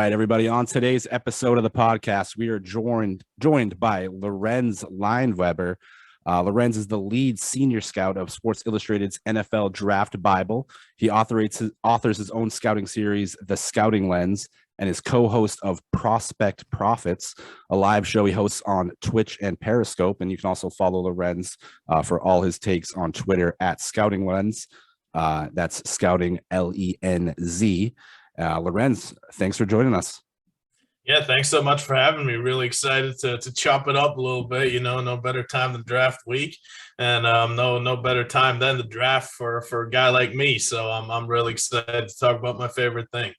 right, everybody. On today's episode of the podcast, we are joined by Lorenz Leinweber. Lorenz is the lead senior scout of Sports Illustrated's NFL Draft Bible. He authors his own scouting series, The Scouting Lens, and is co-host of Prospect Profits, a live show he hosts on Twitch and Periscope. And you can also follow Lorenz for all his takes on Twitter at Scouting Lens. That's Scouting Lenz. Lorenz, thanks for joining us. Yeah, thanks so much for having me. Really excited to chop it up a little bit. You know, no better time than draft week, and no better time than the draft for a guy like me. So I'm really excited to talk about my favorite thing.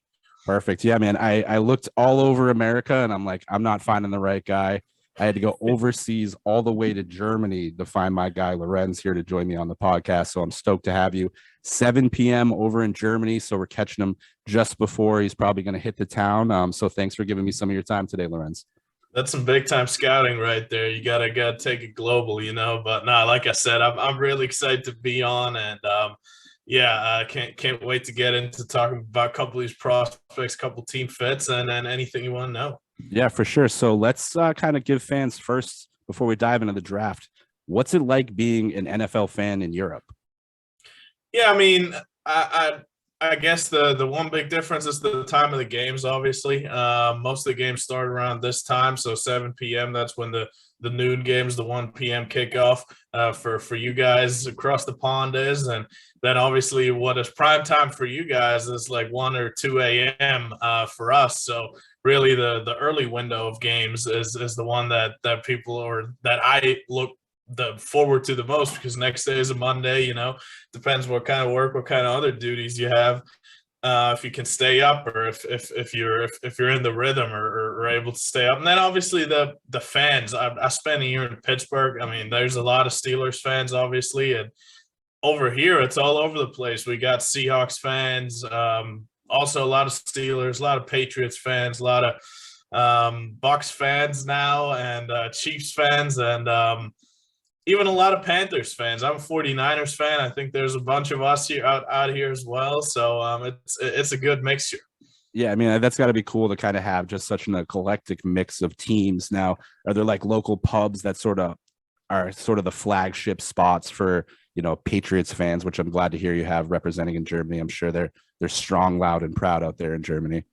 Perfect. Yeah, man. I looked all over America, and I'm like, I'm not finding the right guy. I had to go overseas all the way to Germany to find my guy Lorenz here to join me on the podcast. So I'm stoked to have you. 7 p.m. over in Germany. So we're catching him just before he's probably going to hit the town. So thanks for giving me some of your time today, Lorenz. That's some big time scouting right there. You gotta take it global, you know. But no, like I said, I'm really excited to be on, and I can't wait to get into talking about a couple of these prospects, couple team fits, and then anything you want to know. Yeah, for sure. So let's kind of give fans first, before we dive into the draft, what's it like being an NFL fan in Europe? Yeah, I mean, I guess the one big difference is the time of the games, obviously. Most of the games start around this time, so 7 p.m. That's when the noon games, the 1 p.m. kickoff for you guys across the pond is. And then obviously what is prime time for you guys is like 1 or 2 a.m. For us. So really the early window of games is the one that people, or that I look forward to the most, because next day is a Monday. You know, depends what kind of work, what kind of other duties you have, if you can stay up, or if you're in the rhythm or able to stay up. And then obviously the fans. I spent a year in Pittsburgh. I mean, there's a lot of Steelers fans, obviously, and over here it's all over the place. We got Seahawks fans, also a lot of Steelers, a lot of Patriots fans, a lot of Bucks fans now, and Chiefs fans, and even a lot of Panthers fans. I'm a 49ers fan. I think there's a bunch of us here out here as well. So it's a good mixture. Yeah, I mean, that's got to be cool to kind of have just such an eclectic mix of teams. Now, are there like local pubs that are the flagship spots for, you know, Patriots fans, which I'm glad to hear you have representing in Germany? I'm sure they're strong, loud, and proud out there in Germany.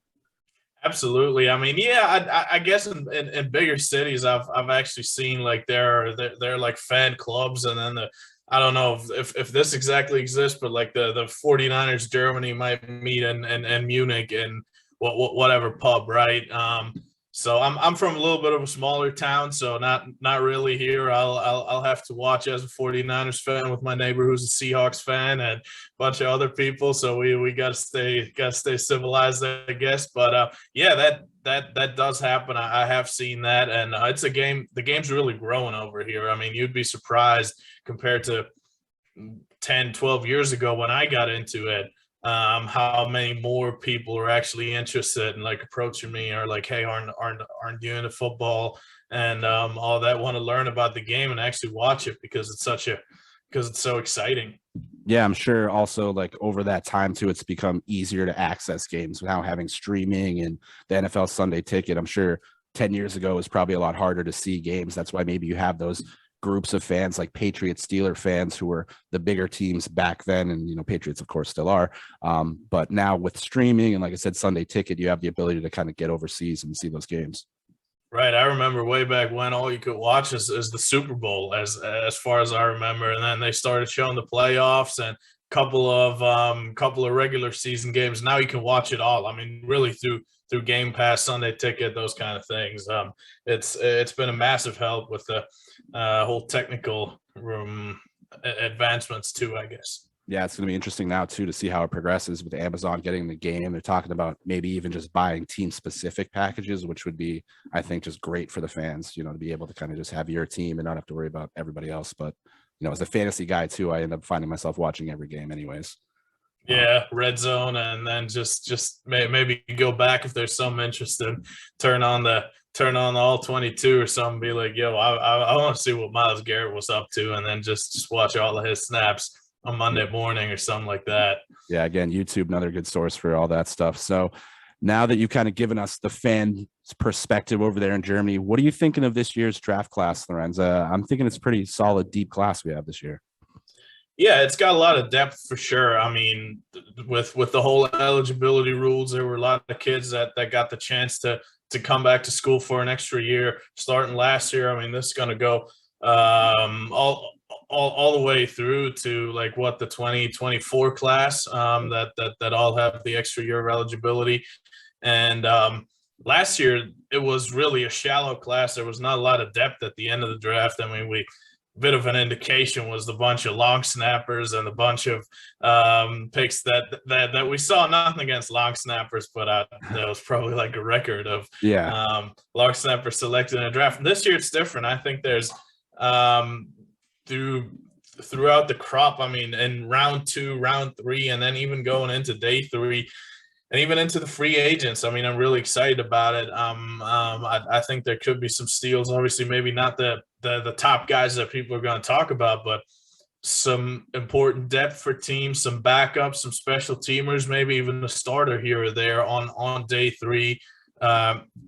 Absolutely. I mean, yeah, I guess in bigger cities, I've actually seen like they're like fan clubs, and then I don't know if this exactly exists, but like the 49ers Germany might meet in Munich and whatever pub, right? So I'm from a little bit of a smaller town, so not really here. I'll have to watch as a 49ers fan with my neighbor who's a Seahawks fan and a bunch of other people. So we gotta stay civilized, I guess. But yeah, that does happen. I have seen that, and it's a game. The game's really growing over here. I mean, you'd be surprised compared to 10, 12 years ago when I got into it. How many more people are actually interested and like approaching me, or like, hey, aren't you into football and all that, want to learn about the game and actually watch it because it's so exciting. Yeah, I'm sure also like over that time too, it's become easier to access games now, having streaming and the NFL Sunday Ticket. I'm sure 10 years ago it was probably a lot harder to see games. That's why maybe you have those groups of fans like Patriots, Steeler fans, who were the bigger teams back then, and you know, Patriots of course still are, but now with streaming and like I said, Sunday Ticket, you have the ability to kind of get overseas and see those games. Right. I remember way back when all you could watch is the Super Bowl, as far as I remember, and then they started showing the playoffs and couple of regular season games. Now you can watch it all. I mean, really through Game Pass, Sunday Ticket, those kind of things. It's been a massive help with the whole technical advancements too, I guess. Yeah, it's going to be interesting now too to see how it progresses with Amazon getting the game. They're talking about maybe even just buying team specific packages, which would be, I think, just great for the fans, you know, to be able to kind of just have your team and not have to worry about everybody else. But you know, as a fantasy guy too, I end up finding myself watching every game anyways. Yeah, red zone, and then just maybe go back if there's some interest in turn on the all 22 or something. Be like, yo, I want to see what Myles Garrett was up to, and then just watch all of his snaps on Monday morning or something like that. Yeah, again, YouTube, another good source for all that stuff. So Now that you've kind of given us the fan perspective over there in Germany, what are you thinking of this year's draft class, Lorenz? I'm thinking it's pretty solid, deep class we have this year. Yeah, it's got a lot of depth for sure. I mean, with the whole eligibility rules, there were a lot of kids that got the chance to come back to school for an extra year starting last year. I mean, this is going to go all the way through to like what the 2024 class that all have the extra year of eligibility. And last year it was really a shallow class. There was not a lot of depth at the end of the draft. I mean, bit of an indication was the bunch of long snappers and the bunch of picks that we saw. Nothing against long snappers, but that was probably like a record of long snappers selected in a draft. This year it's different. I think there's throughout the crop. I mean, in round 2, round 3, and then even going into day 3. And even into the free agents, I mean, I'm really excited about it. I think there could be some steals. Obviously, maybe not the top guys that people are going to talk about, but some important depth for teams, some backups, some special teamers, maybe even a starter here or there on day 3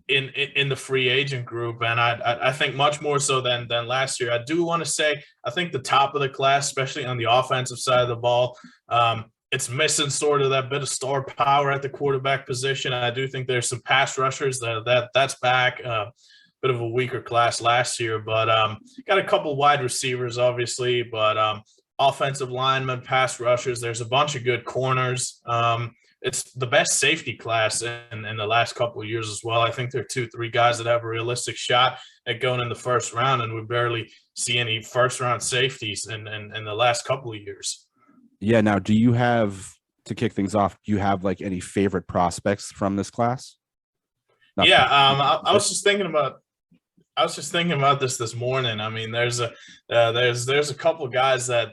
in the free agent group. And I think much more so than last year. I do want to say I think the top of the class, especially on the offensive side of the ball, it's missing sort of that bit of star power at the quarterback position. I do think there's some pass rushers that's back. Bit of a weaker class last year, but got a couple wide receivers, obviously, but offensive linemen, pass rushers. There's a bunch of good corners. It's the best safety class in the last couple of years as well. I think there are 2-3 guys that have a realistic shot at going in the first round, and we barely see any first-round safeties in the last couple of years. Yeah. Now, do you have, to kick things off, do you have like any favorite prospects from this class? I was just thinking about this morning. I mean, there's a couple of guys that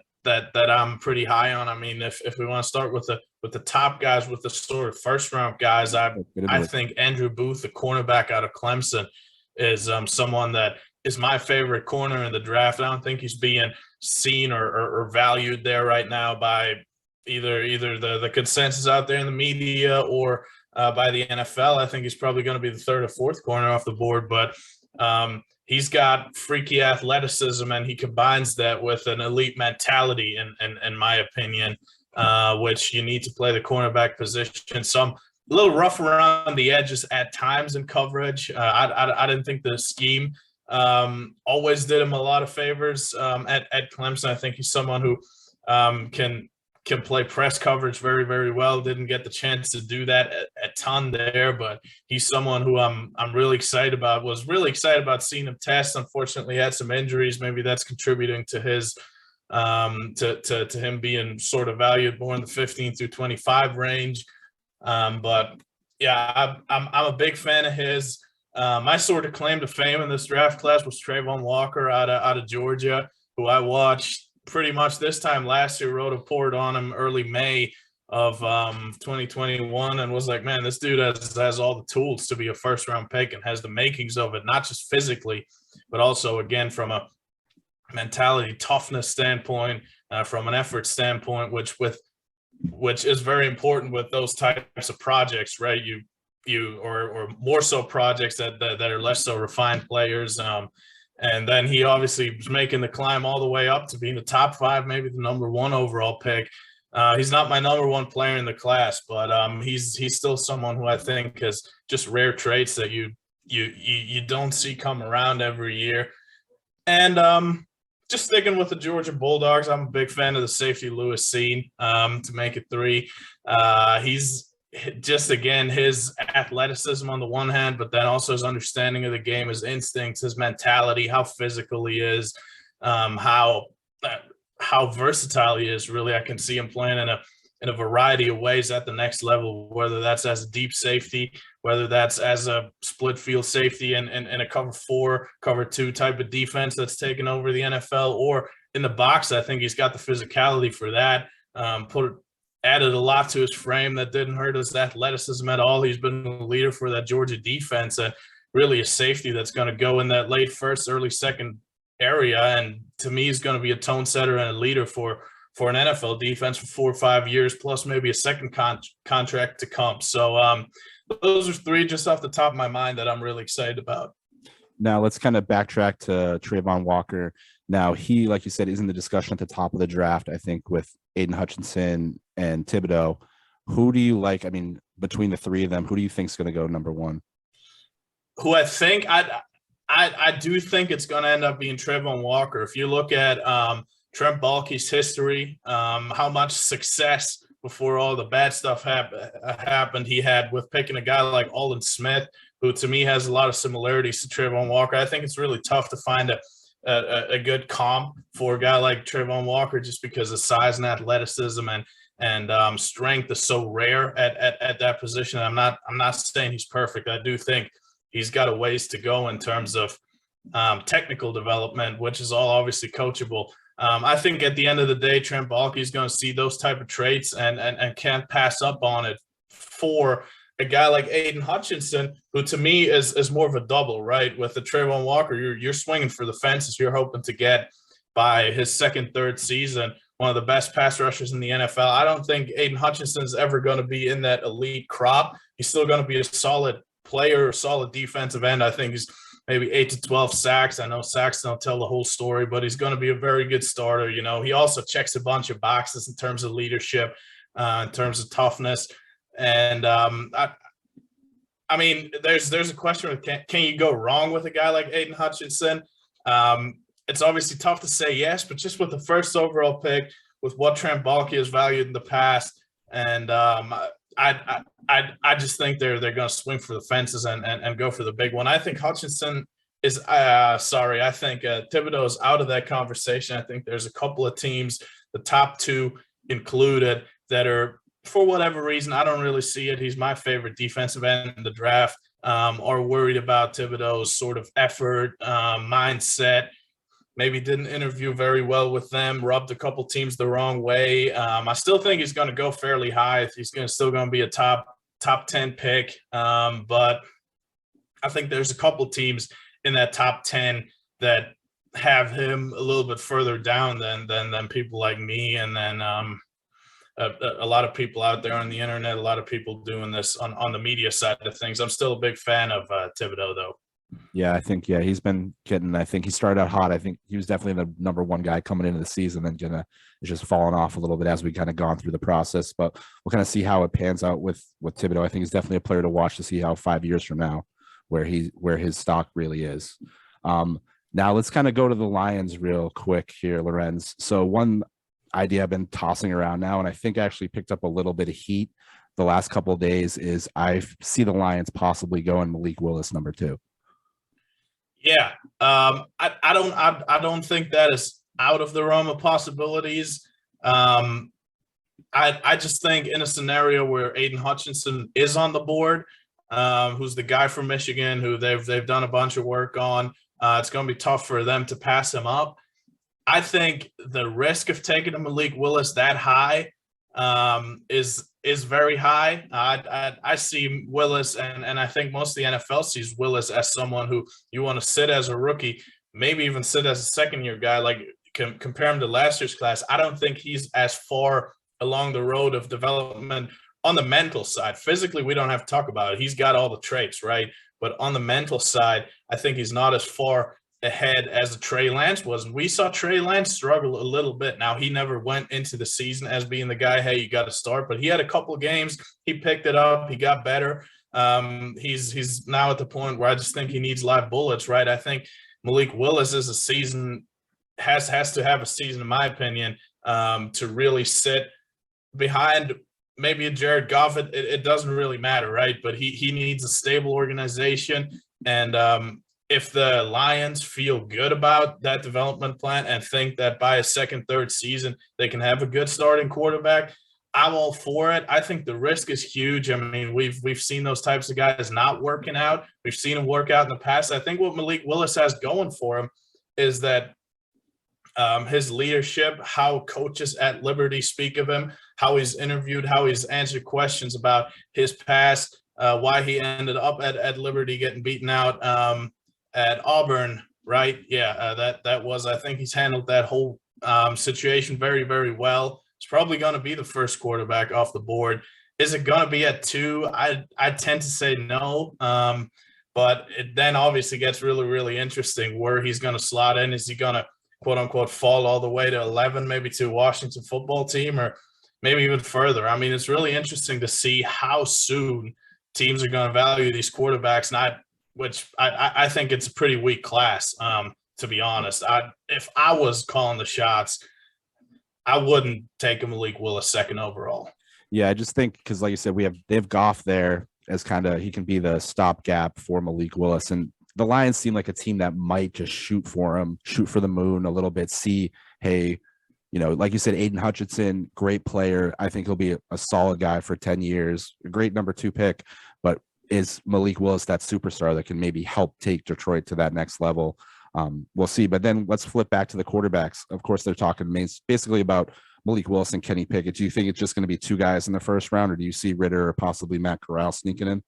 I'm pretty high on. I mean, if we want to start with the top guys, with the sort of first round guys, I think Andrew Booth, the cornerback out of Clemson, is someone that is my favorite corner in the draft. I don't think he's being seen or valued there right now by either the consensus out there in the media or by the NFL. I think he's probably going to be the 3rd or 4th corner off the board, but he's got freaky athleticism, and he combines that with an elite mentality, in my opinion, which you need to play the cornerback position. Some a little rough around the edges at times in coverage. I didn't think the scheme always did him a lot of favors at Clemson. I think he's someone who can play press coverage very, very well. Didn't get the chance to do that a ton there, but he's someone who I'm really excited about. Was really excited about seeing him test. Unfortunately, had some injuries. Maybe that's contributing to his to him being sort of valued more in the 15 through 25 range. But yeah, I'm a big fan of his. My sort of claim to fame in this draft class was Trayvon Walker out of Georgia, who I watched pretty much this time last year, wrote a report on him early May of 2021, and was like, man, this dude has all the tools to be a first round pick and has the makings of it, not just physically, but also, again, from a mentality, toughness standpoint, from an effort standpoint, which is very important with those types of projects, right? Or more so projects that are less so refined players. And then he obviously was making the climb all the way up to being the top 5, maybe the number 1 overall pick. He's not my number 1 player in the class, but he's still someone who I think has just rare traits that you don't see come around every year. And just sticking with the Georgia Bulldogs, I'm a big fan of the safety Lewis Seen to make it 3. He's just, again, his athleticism on the one hand, but then also his understanding of the game, his instincts, his mentality, how physical he is, how versatile he is. Really, I can see him playing in a variety of ways at the next level, whether that's as a deep safety, whether that's as a split field safety in a cover 4, cover 2 type of defense that's taken over the NFL, or in the box. I think he's got the physicality for that. Added a lot to his frame that didn't hurt his athleticism at all. He's been a leader for that Georgia defense, and really a safety that's going to go in that late first, early second area. And to me, he's going to be a tone setter and a leader for an NFL defense for 4 or 5 years, plus maybe a second contract to come. So those are three just off the top of my mind that I'm really excited about. Now let's kind of backtrack to Trayvon Walker. Now he, like you said, is in the discussion at the top of the draft, I think, with Aiden Hutchinson and Thibodeau. Who do you like? I mean, between the three of them, who do you think is going to go number one? Who I think I do think it's going to end up being Trayvon Walker. If you look at Trent Baalke's history, how much success before all the bad stuff happened he had with picking a guy like Aldon Smith, who to me has a lot of similarities to Trayvon Walker. I think it's really tough to find a good comp for a guy like Trayvon Walker just because the size and athleticism and strength is so rare at that position. I'm not saying he's perfect. I do think he's got a ways to go in terms of technical development, which is all obviously coachable. I think at the end of the day, Trent Baalke is going to see those type of traits and can't pass up on it for a guy like Aiden Hutchinson, who to me is more of a double, right? With the Trayvon Walker, you're swinging for the fences. You're hoping to get by his second, third season one of the best pass rushers in the NFL. I don't think Aiden Hutchinson is ever going to be in that elite crop. He's still going to be a solid player, a solid defensive end. I think he's maybe 8 to 12 sacks. I know sacks don't tell the whole story, but he's going to be a very good starter. You know, he also checks a bunch of boxes in terms of leadership, in terms of toughness. And I mean, there's a question of can you go wrong with a guy like Aiden Hutchinson? It's obviously tough to say yes, but just with the first overall pick, with what Trent Baalke has valued in the past, and I just think they're going to swing for the fences and go for the big one. I think Hutchinson is I think Thibodeau is out of that conversation. I think there's a couple of teams, the top two included, that are, for whatever reason, I don't really see it. He's my favorite defensive end in the draft, are worried about Thibodeau's sort of effort, mindset. Maybe didn't interview very well with them, rubbed a couple teams the wrong way. I still think he's going to go fairly high. He's still going to be a top 10 pick. But I think there's a couple teams in that top 10 that have him a little bit further down than people like me, and then a lot of people out there on the internet, a lot of people doing this on the media side of things. I'm still a big fan of Thibodeau, though. Yeah, I think, he's been getting, I think he started out hot. I think he was definitely the number one guy coming into the season, and is just falling off a little bit as we kind of gone through the process. But we'll kind of see how it pans out with Thibodeau. I think he's definitely a player to watch to see how 5 years from now, where his stock really is. Now let's kind of go to the Lions real quick here, Lorenz. So one idea I've been tossing around now, and I think actually picked up a little bit of heat the last couple of days, is I see the Lions possibly going Malik Willis number 2. Yeah, I don't think that is out of the realm of possibilities. I just think in a scenario where Aiden Hutchinson is on the board, who's the guy from Michigan who they've done a bunch of work on, it's going to be tough for them to pass him up. I think the risk of taking a Malik Willis that high is very high. I see Willis, and I think most of the NFL sees Willis as someone who you want to sit as a rookie, maybe even sit as a second-year guy, like compare him to last year's class. I don't think he's as far along the road of development on the mental side. Physically, we don't have to talk about it. He's got all the traits, right? But on the mental side, I think he's not as far ahead as Trey Lance was. And we saw Trey Lance struggle a little bit. Now, he never went into the season as being the guy, hey, you got to start, but he had a couple of games. He picked it up. He got better. He's now at the point where I just think he needs live bullets, right? I think Malik Willis is a season, has to have a season, in my opinion, to really sit behind maybe a Jared Goff. It doesn't really matter, right? But he needs a stable organization. And if the Lions feel good about that development plan and think that by a second, third season, they can have a good starting quarterback, I'm all for it. I think the risk is huge. I mean, we've seen those types of guys not working out. We've seen them work out in the past. I think what Malik Willis has going for him is that his leadership, how coaches at Liberty speak of him, how he's interviewed, how he's answered questions about his past, why he ended up at Liberty getting beaten out at Auburn, right? Yeah, that was, I think he's handled that whole situation very, very well. It's probably going to be the first quarterback off the board Is it going to be at 2? I tend to say no. But it then obviously gets really, really interesting where he's going to slot in. Is he going to, quote unquote, fall all the way to 11, maybe to Washington football team, or maybe even further? I mean, it's really interesting to see how soon teams are going to value these quarterbacks, which I think it's a pretty weak class, to be honest. If I was calling the shots, I wouldn't take Malik Willis second overall. Yeah, I just think because, like you said, they have Goff there as kind of he can be the stopgap for Malik Willis, and the Lions seem like a team that might just shoot for him, shoot for the moon a little bit. See, hey, like you said, Aiden Hutchinson, great player. I think he'll be a solid guy for 10 years, a great number 2 pick. But is Malik Willis that superstar that can maybe help take Detroit to that next level? We'll see. But then let's flip back to the quarterbacks. Of course, they're talking basically about Malik Willis and Kenny Pickett. Do you think it's just going to be 2 guys in the first round, or do you see Ritter or possibly Matt Corral sneaking in?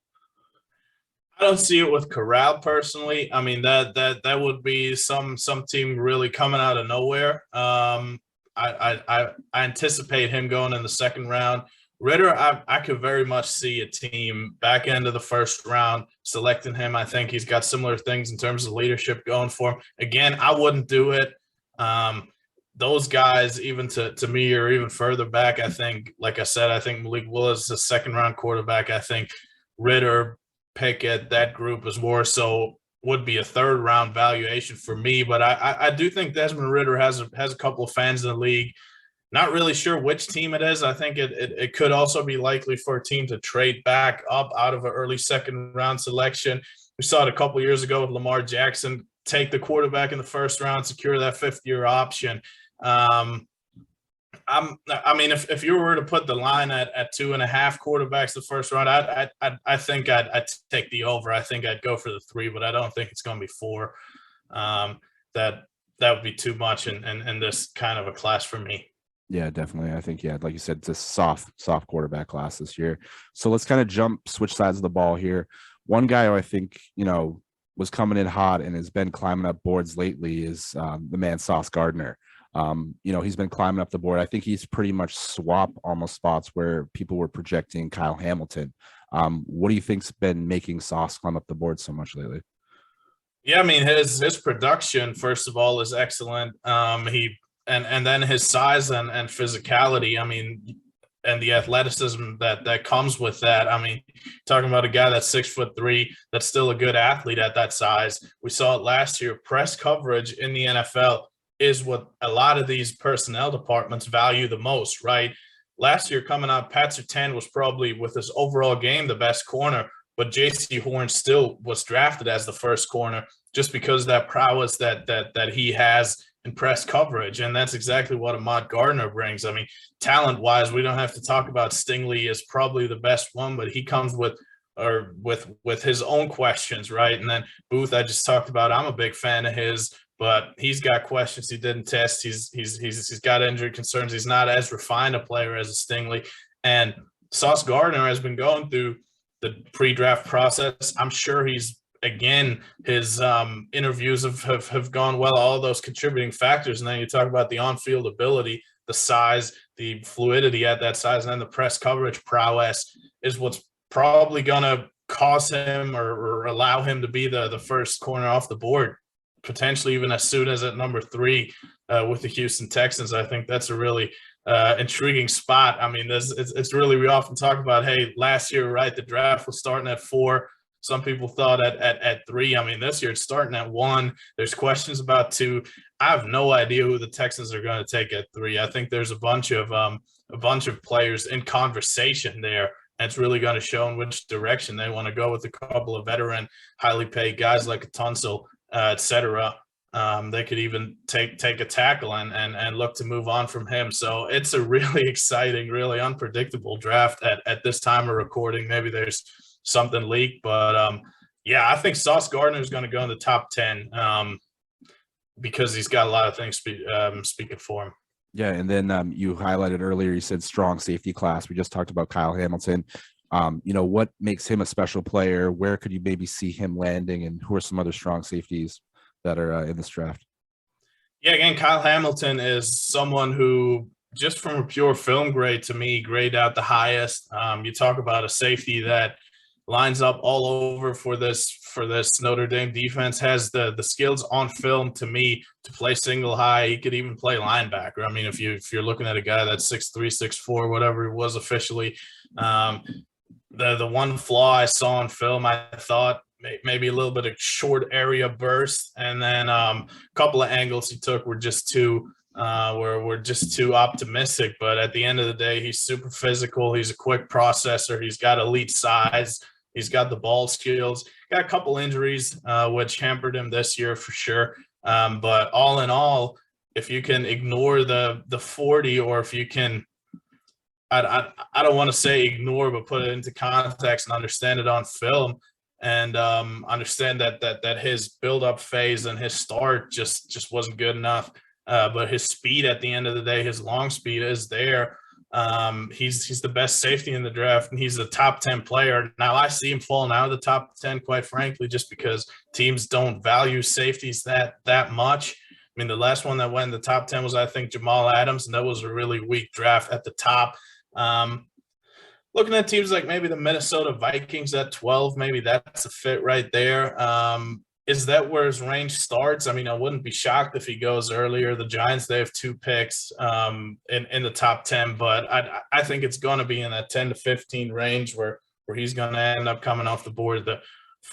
I don't see it with Corral personally. I mean, that would be some team really coming out of nowhere. I anticipate him going in the second round. Ritter, I could very much see a team back end of the first round selecting him. I think he's got similar things in terms of leadership going for him. Again, I wouldn't do it. Those guys, even to me or even further back, I think, like I said, I think Malik Willis is a second-round quarterback. I think Ritter, Pickett, that group is more so would be a third-round valuation for me. But I do think Desmond Ritter has a couple of fans in the league. Not really sure which team it is. I think it could also be likely for a team to trade back up out of an early second-round selection. We saw it a couple of years ago with Lamar Jackson, take the quarterback in the first round, secure that 5th-year option. I mean, if you were to put the line at 2.5 quarterbacks the first round, I think I'd take the over. I think I'd go for the 3, but I don't think it's going to be 4. That would be too much in this kind of a class for me. Yeah, definitely. I think, like you said, it's a soft quarterback class this year. So let's kind of switch sides of the ball here. One guy who I think, was coming in hot and has been climbing up boards lately is the man Sauce Gardner. He's been climbing up the board. I think he's pretty much swapped almost spots where people were projecting Kyle Hamilton. What do you think's been making Sauce climb up the board so much lately? Yeah, I mean, his production, first of all, is excellent. And then his size and physicality, I mean, and the athleticism that comes with that. I mean, talking about a guy that's 6'3", that's still a good athlete at that size. We saw it last year. Press coverage in the NFL is what a lot of these personnel departments value the most, right? Last year coming out, Pat Surtain was probably, with his overall game, the best corner, but J.C. Horn still was drafted as the first corner just because of that prowess that he has in press coverage. And that's exactly what Ahmad Gardner brings. I mean, talent-wise, we don't have to talk about Stingley is probably the best one, but he comes with his own questions, right? And then Booth, I just talked about, I'm a big fan of his, but he's got questions he didn't test. He's got injury concerns. He's not as refined a player as a Stingley. And Sauce Gardner has been going through the pre-draft process. I'm sure his interviews have gone well, all those contributing factors. And then you talk about the on-field ability, the size, the fluidity at that size, and then the press coverage prowess is what's probably going to cause him or allow him to be the first corner off the board, potentially even as soon as at number 3 with the Houston Texans. I think that's a really intriguing spot. I mean, it's really, we often talk about, hey, last year, right, the draft was starting at 4. Some people thought at 3. I mean, this year it's starting at 1. There's questions about 2. I have no idea who the Texans are going to take at 3. I think there's a bunch of players in conversation there. And it's really going to show in which direction they want to go with a couple of veteran, highly paid guys like a Tunsil, et cetera. They could even take a tackle and look to move on from him. So it's a really exciting, really unpredictable draft at this time of recording. Maybe there's something leaked, but I think Sauce Gardner is going to go in the top 10 because he's got a lot of things speaking for him. Yeah, and then you highlighted earlier, you said strong safety class. We just talked about Kyle Hamilton. What makes him a special player? Where could you maybe see him landing, and who are some other strong safeties that are in this draft? Yeah, again, Kyle Hamilton is someone who just from a pure film grade, to me, grade out the highest. You talk about a safety that lines up all over for this Notre Dame defense, has the skills on film to me to play single high. He could even play linebacker. I mean, if you're looking at a guy that's 6'3", 6'4", whatever he was officially, the one flaw I saw on film, I thought maybe a little bit of short area burst, and then a couple of angles he took were just too we're just too optimistic. But at the end of the day, he's super physical. He's a quick processor. He's got elite size. He's got the ball skills. Got a couple injuries, which hampered him this year for sure. But all in all, if you can ignore the 40, or if you can, I don't want to say ignore, but put it into context and understand it on film, and understand that his build-up phase and his start just wasn't good enough. But his speed at the end of the day, his long speed is there. He's the best safety in the draft, and he's a top 10 player. Now, I see him falling out of the top 10, quite frankly, just because teams don't value safeties that much. I mean, the last one that went in the top 10 was, I think, Jamal Adams, and that was a really weak draft at the top. Looking at teams like maybe the Minnesota Vikings at 12, maybe that's a fit right there. Is that where his range starts? I mean, I wouldn't be shocked if he goes earlier. The Giants, they have 2 picks in the top 10, but I think it's going to be in that 10 to 15 range where he's going to end up coming off the board. The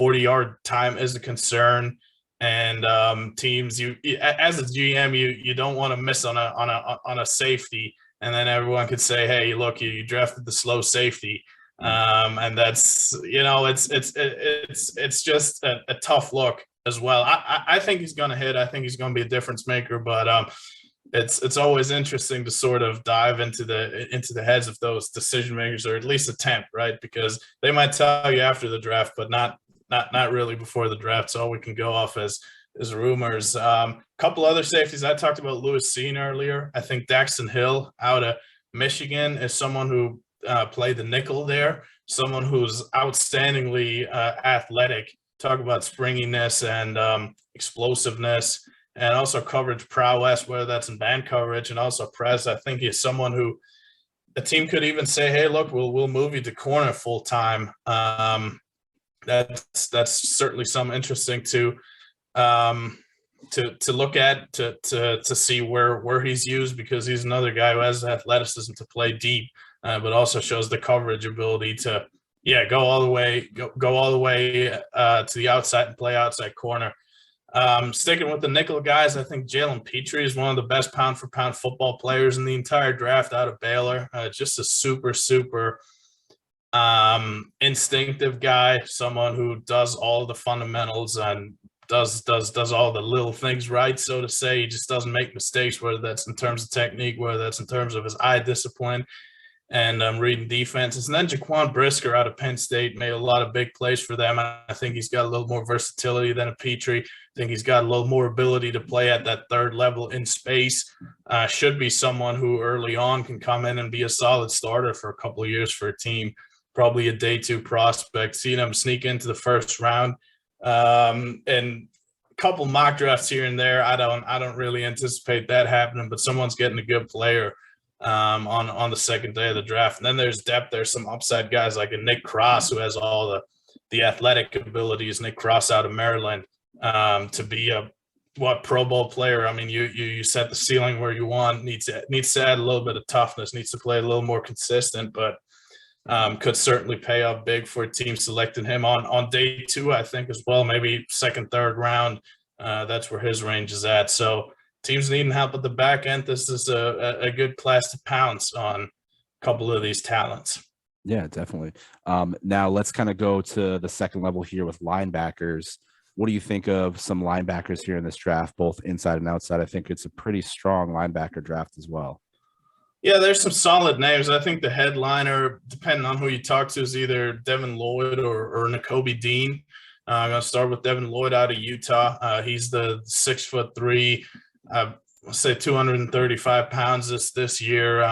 40-yard time is a concern, and teams, you as a GM, you don't want to miss on a safety, and then everyone could say, hey, look, you drafted the slow safety. And that's, it's just a tough look as well. I think he's going to hit. I think he's going to be a difference maker, but it's always interesting to sort of dive into the heads of those decision makers, or at least attempt, right? Because they might tell you after the draft, but not really before the draft. So all we can go off as rumors. Couple other safeties. I talked about Lewis Cine earlier. I think Daxton Hill out of Michigan is someone who play the nickel there, someone who's outstandingly athletic. Talk about springiness and explosiveness, and also coverage prowess, whether that's in band coverage and also press. I think he's someone who a team could even say, hey, look, we'll move you to corner full time. That's certainly some interesting to look at, to see where he's used, because he's another guy who has athleticism to play deep. But also shows the coverage ability to, go all the way to the outside and play outside corner. Sticking with the nickel guys, I think Jalen Petrie is one of the best pound-for-pound football players in the entire draft out of Baylor. Just a super instinctive guy, someone who does all the fundamentals and does all the little things right, so to say. He just doesn't make mistakes, whether that's in terms of technique, whether that's in terms of his eye discipline and reading defenses. And then Jaquan Brisker out of Penn State made a lot of big plays for them. I think he's got a little more versatility than a Petrie. I think he's got a little more ability to play at that third level in space. Should be someone who early on can come in and be a solid starter for a couple of years for a team. Probably a day 2 prospect. Seeing him sneak into the first round, and a couple mock drafts here and there. I don't really anticipate that happening, but someone's getting a good player on the second day of the draft. And then there's depth. There's some upside guys like a Nick Cross, who has all the athletic abilities. Nick Cross out of Maryland, to be a Pro Bowl player. I mean, you set the ceiling where you want. Needs to add a little bit of toughness. Needs to play a little more consistent, but could certainly pay off big for a team selecting him on day 2, I think, as well. Maybe second, third round. That's where his range is at. So teams needing help at the back end. This is a good class to pounce on a couple of these talents. Yeah, definitely. Now let's kind of go to the second level here with linebackers. What do you think of some linebackers here in this draft, both inside and outside? I think it's a pretty strong linebacker draft as well. Yeah, there's some solid names. I think the headliner, depending on who you talk to, is either Devin Lloyd or Nakobe Dean. I'm going to start with Devin Lloyd out of Utah. He's the 6'3", let's say 235 pounds this year.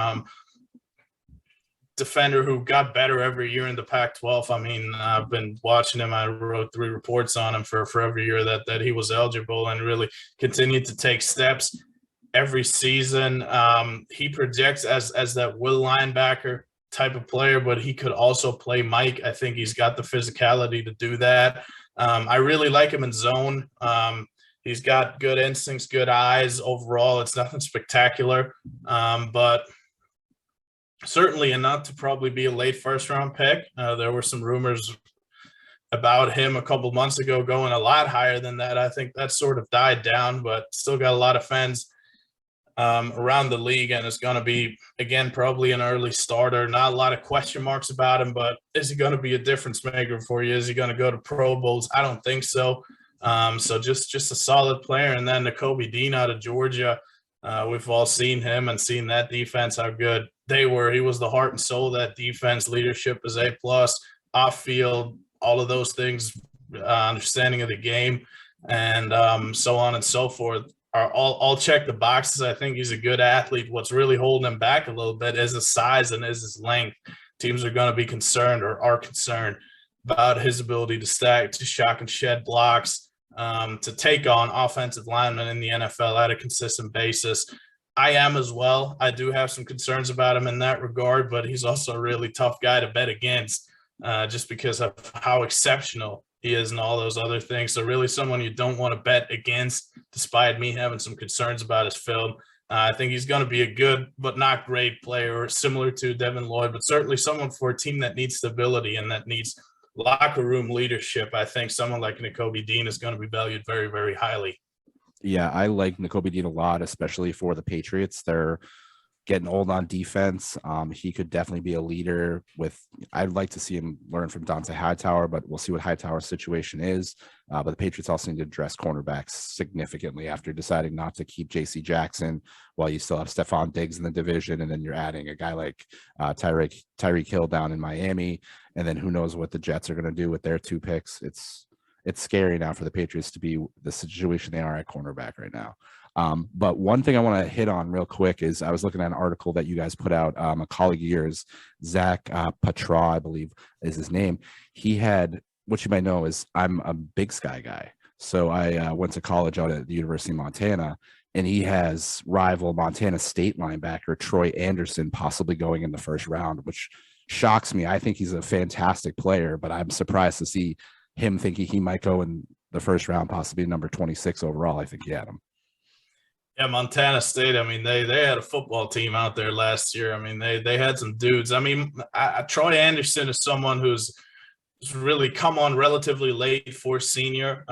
Defender who got better every year in the Pac-12. I mean, I've been watching him. I wrote 3 reports on him for every year that he was eligible, and really continued to take steps. every season. He projects as that will linebacker type of player, but he could also play Mike. I think he's got the physicality to do that. I really like him in zone. He's got good instincts, good eyes. Overall, it's nothing spectacular, but certainly enough to probably be a late first-round pick. There were some rumors about him a couple months ago going a lot higher than that. I think that sort of died down, but still got a lot of fans around the league, and it's going to be, again, probably an early starter. Not a lot of question marks about him, but is he going to be a difference maker for you? Is he going to go to Pro Bowls? I don't think so. So just a solid player. And then Nakobe Dean out of Georgia, we've all seen him and seen that defense, how good they were. He was the heart and soul of that defense. Leadership is A+, off field, all of those things, understanding of the game, and so on and so forth. Are all check the boxes. I think he's a good athlete. What's really holding him back a little bit is his size and is his length. Teams are going to be concerned or are concerned about his ability to stack, to shock and shed blocks, to take on offensive linemen in the NFL at a consistent basis. I am as well. I do have some concerns about him in that regard, but he's also a really tough guy to bet against just because of how exceptional he is and all those other things. So really someone you don't want to bet against, despite me having some concerns about his film. I think he's going to be a good but not great player, similar to Devin Lloyd, but certainly someone for a team that needs stability and that needs locker room leadership. I think someone like Nakobe Dean is going to be valued very, very highly. Yeah, I like Nakobe Dean a lot, especially for the Patriots. They're getting old on defense. He could definitely be a leader I'd like to see him learn from Dante Hightower, but we'll see what Hightower's situation is. But the Patriots also need to address cornerbacks significantly after deciding not to keep JC Jackson while you still have Stephon Diggs in the division. And then you're adding a guy like Tyreek Hill down in Miami. And then who knows what the Jets are going to do with their 2 picks. It's scary now for the Patriots to be the situation they are at cornerback right now. But one thing I want to hit on real quick is I was looking at an article that you guys put out, a colleague of yours, Zach Patra, I believe is his name. He had, what you might know is I'm a Big Sky guy. So I went to college out at the University of Montana, and he has rival Montana State linebacker Troy Anderson possibly going in the first round, which shocks me. I think he's a fantastic player, but I'm surprised to see him thinking he might go in the first round, possibly number 26 overall. I think he had him. Yeah, Montana State. I mean, they had a football team out there last year. I mean, they had some dudes. I mean, Troy Anderson is someone who's really come on relatively late for senior,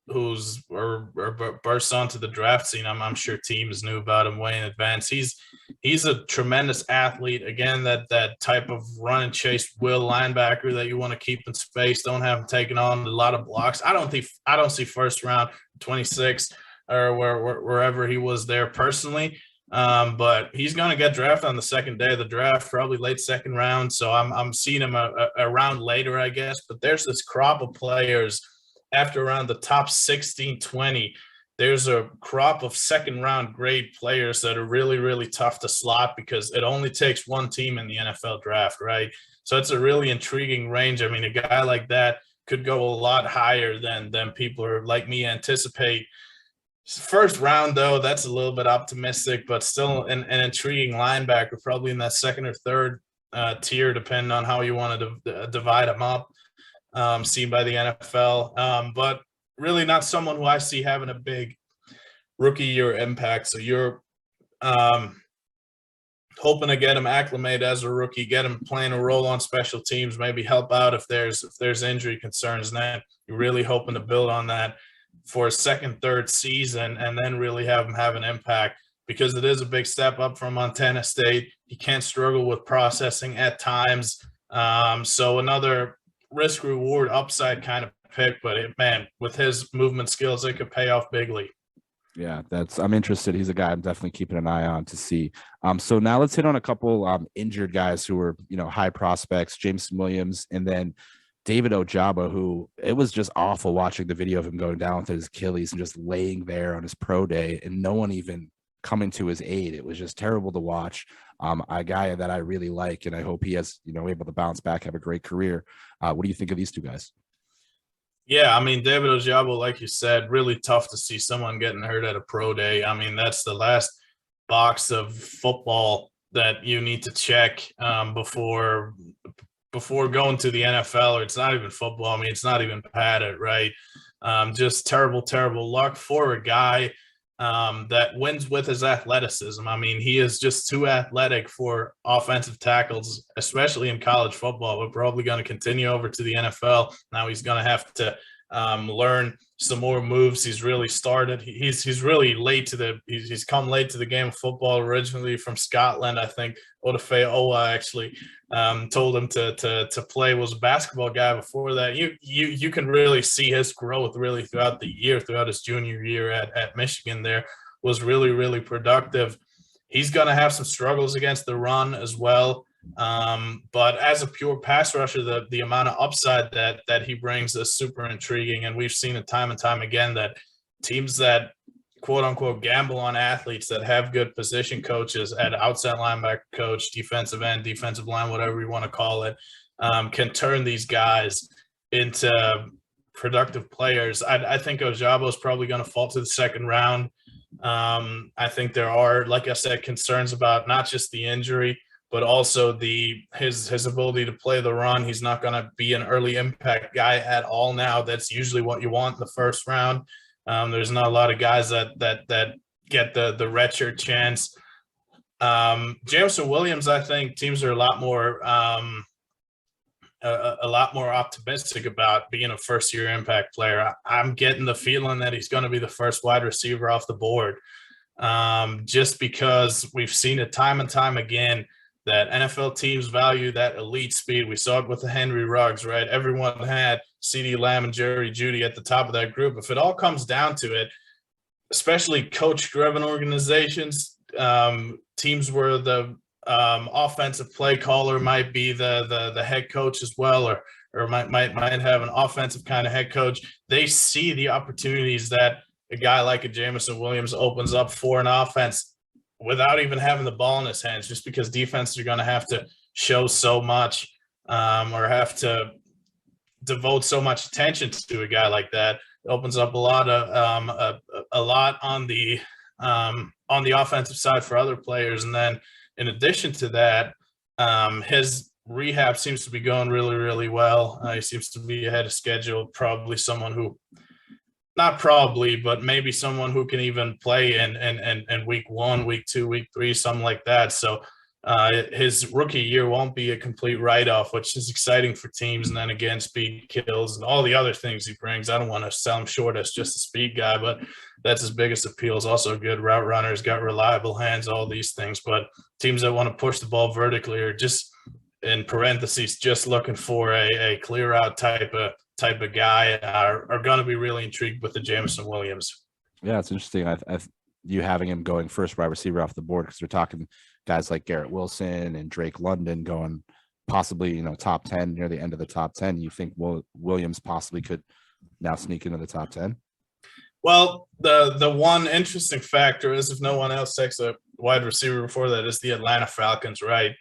who's burst onto the draft scene. I'm sure teams knew about him way in advance. He's a tremendous athlete. Again, that type of run and chase will linebacker that you want to keep in space. Don't have him taking on a lot of blocks. I don't see first round 26 or wherever he was there personally. But he's going to get drafted on the second day of the draft, probably late second round. So I'm seeing him a round later, I guess. But there's this crop of players after around the top 16, 20. There's a crop of second round grade players that are really, really tough to slot because it only takes one team in the NFL draft, right? So it's a really intriguing range. I mean, a guy like that could go a lot higher than people are like me anticipate. First round, though, that's a little bit optimistic, but still an intriguing linebacker, probably in that second or third tier, depending on how you want to divide them up, seen by the NFL. But really not someone who I see having a big rookie year impact. So you're hoping to get him acclimated as a rookie, get him playing a role on special teams, maybe help out if there's injury concerns. And then you're really hoping to build on that for a second, third season, and then really have him have an impact because it is a big step up from Montana State. He can struggle with processing at times. So another risk reward upside kind of pick, but man, with his movement skills, it could pay off bigly. Yeah, I'm interested. He's a guy I'm definitely keeping an eye on to see. So now let's hit on a couple injured guys who were, high prospects, Jameson Williams, and then David Ojabo, who it was just awful watching the video of him going down with his Achilles and just laying there on his pro day and no one even coming to his aid. It was just terrible to watch. A guy that I really like, and I hope he has, able to bounce back, have a great career. What do you think of these two guys? Yeah, I mean, David Ojabo, like you said, really tough to see someone getting hurt at a pro day. I mean, that's the last box of football that you need to check before going to the NFL, or it's not even football. I mean, it's not even padded, right? Just terrible, terrible luck for a guy that wins with his athleticism. I mean, he is just too athletic for offensive tackles, especially in college football. We're probably going to continue over to the NFL. Now he's going to have to learn some more moves. He's really started. He's really late to he's come late to the game of football, originally from Scotland. I think Odafe Owa actually told him to play, was a basketball guy before that. You can really see his growth really throughout the year, throughout his junior year at Michigan. There was really, really productive. He's going to have some struggles against the run as well. But as a pure pass rusher, the amount of upside that he brings is super intriguing. And we've seen it time and time again that teams that quote unquote gamble on athletes that have good position coaches at outside linebacker coach, defensive end, defensive line, whatever you want to call it, can turn these guys into productive players. I think Ojabo is probably going to fall to the second round. I think there are, like I said, concerns about not just the injury, but also his ability to play the run. He's not going to be an early impact guy at all now. That's usually what you want in the first round. There's not a lot of guys that get the redshirt chance. Jameson Williams, I think teams are a lot more optimistic about being a first-year impact player. I'm getting the feeling that he's going to be the first wide receiver off the board, just because we've seen it time and time again that NFL teams value that elite speed. We saw it with the Henry Ruggs, right? Everyone had CeeDee Lamb and Jerry Jeudy at the top of that group. If it all comes down to it, especially coach-driven organizations, teams where the offensive play caller might be the head coach as well, or might have an offensive kind of head coach, they see the opportunities that a guy like a Jameson Williams opens up for an offense without even having the ball in his hands, just because defenses are going to have to show so much or have to devote so much attention to a guy like that. It opens up a lot on the offensive side for other players. And then in addition to that, his rehab seems to be going really, really well. He seems to be ahead of schedule, probably someone who – not probably, but maybe someone who can even play in week 1, week 2, week 3, something like that. So his rookie year won't be a complete write-off, which is exciting for teams. And then again, speed kills and all the other things he brings. I don't want to sell him short as just a speed guy, but that's his biggest appeal. Is also a good route runner. He's got reliable hands, all these things. But teams that want to push the ball vertically are just, in parentheses, just looking for a clear out type of guy are going to be really intrigued with the Jameson Williams. Yeah, it's interesting. You having him going first wide receiver off the board, because we're talking guys like Garrett Wilson and Drake London going possibly, top 10, near the end of the top 10. You think Williams possibly could now sneak into the top 10? Well, the one interesting factor is, if no one else takes a wide receiver before that, is the Atlanta Falcons, right?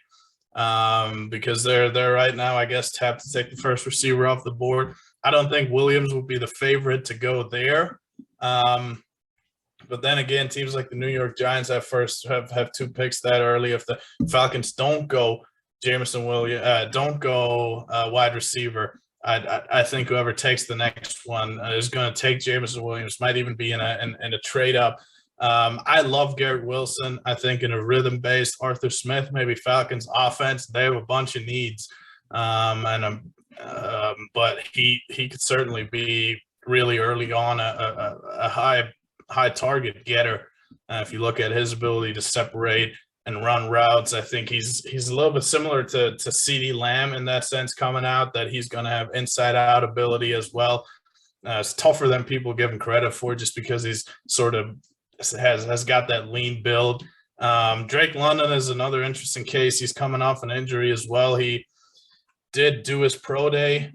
Because they're right now, I guess, tapped to take the first receiver off the board. I don't think Williams will be the favorite to go there. But then again, teams like the New York Giants have 2 picks that early. If the Falcons don't go Jameson Williams, don't go wide receiver, I think whoever takes the next one is going to take Jameson Williams. Might even be in a trade up. I love Garrett Wilson. I think in a rhythm-based Arthur Smith, maybe Falcons offense, they have a bunch of needs. But he could certainly be really early on a high target getter. If you look at his ability to separate and run routes, I think he's a little bit similar to CeeDee Lamb in that sense, coming out, that he's going to have inside out ability as well. It's tougher than people give him credit for, just because he's sort of has got that lean build. Drake London is another interesting case. He's coming off an injury as well. He did do his pro day,